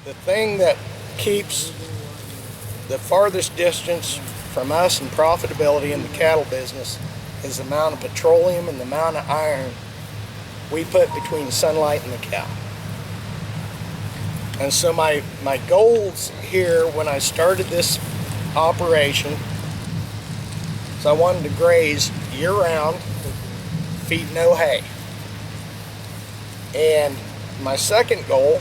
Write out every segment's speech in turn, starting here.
The thing that keeps the farthest distance from us in profitability in the cattle business is the amount of petroleum and the amount of iron we put between sunlight and the cow. And so my goals here when I started this operation is I wanted to graze year-round, feed no hay. And my second goal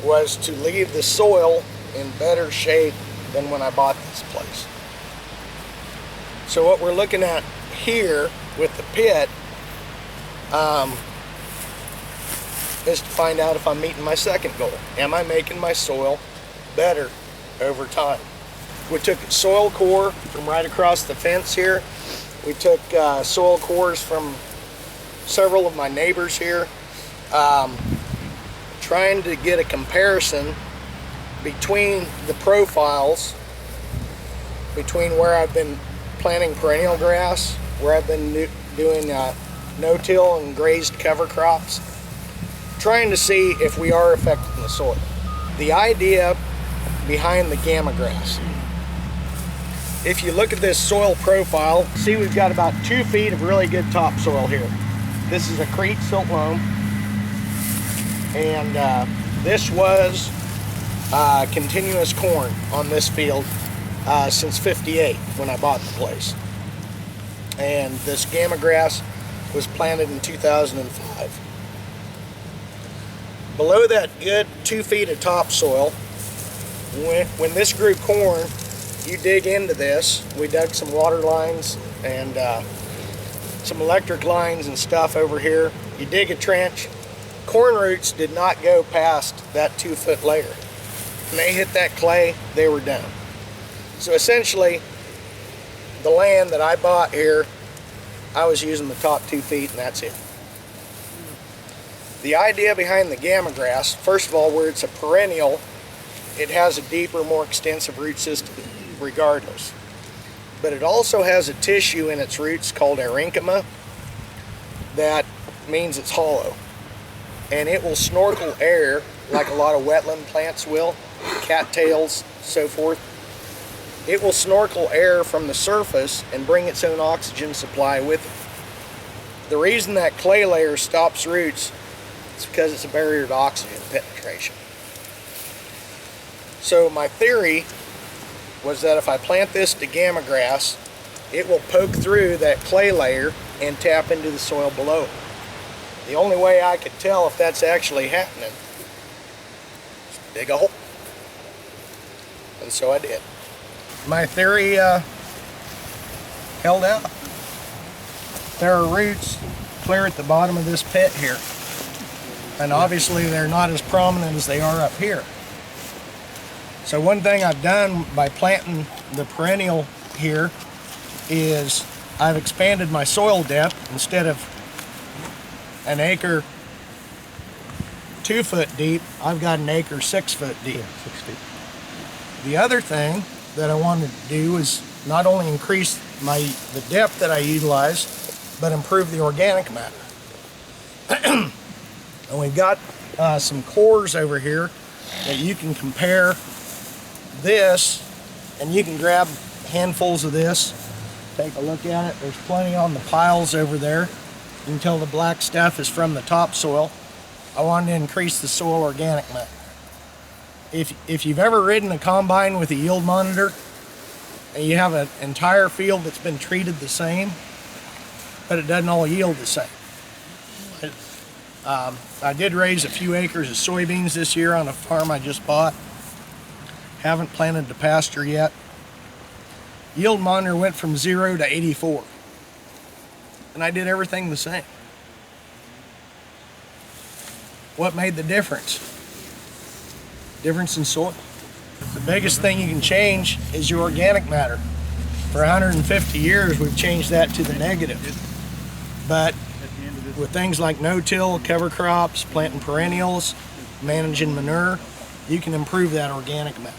was to leave the soil in better shape than when I bought this place. So what we're looking at here with the pit is to find out if I'm meeting my second goal. Am I making my soil better over time? We took soil core from right across the fence here. We took soil cores from several of my neighbors here, trying to get a comparison between the profiles, between where I've been planting perennial grass, where I've been doing no-till and grazed cover crops, trying to see if we are affecting the soil. The idea behind the Gamagrass. If you look at this soil profile, see we've got about 2 feet of really good topsoil here. This is a Crete silt loam, and this was continuous corn on this field since '58 when I bought the place. And this Gamagrass was planted in 2005. Below that good 2 feet of topsoil, when this grew corn, you dig into this. We dug some water lines and some electric lines and stuff over here. You dig a trench. Corn roots did not go past that 2 foot layer. When they hit that clay, they were done. So essentially, the land that I bought here, I was using the top 2 feet and that's it. The idea behind the Gamagrass, first of all, where it's a perennial, it has a deeper, more extensive root system regardless. But it also has a tissue in its roots called parenchyma that means it's hollow. And it will snorkel air like a lot of wetland plants will, cattails, so forth. It will snorkel air from the surface and bring its own oxygen supply with it. The reason that clay layer stops roots is because it's a barrier to oxygen penetration. So my theory was that if I plant this to Gamagrass, it will poke through that clay layer and tap into the soil below. The only way I could tell if that's actually happening is to dig a hole. And so I did. My theory held out. There are roots clear at the bottom of this pit here. And obviously they're not as prominent as they are up here. So one thing I've done by planting the perennial here is I've expanded my soil depth. Instead of an acre 2 foot deep, I've got an acre 6 foot deep. Yeah, 6 feet. The other thing that I wanted to do is not only increase the depth that I utilize, but improve the organic matter. And we've got some cores over here that you can compare this, and you can grab handfuls of this, take a look at it. There's plenty on the piles over there. You can tell the black stuff is from the topsoil. I wanted to increase the soil organic matter. If you've ever ridden a combine with a yield monitor and you have an entire field that's been treated the same, but it doesn't all yield the same. I did raise a few acres of soybeans this year on a farm I just bought. Haven't planted to pasture yet. Yield monitor went from 0 to 84. And I did everything the same. What made the difference? Difference in soil. The biggest thing you can change is your organic matter. For 150 years, we've changed that to the negative. But with things like no-till, cover crops, planting perennials, managing manure, you can improve that organic matter.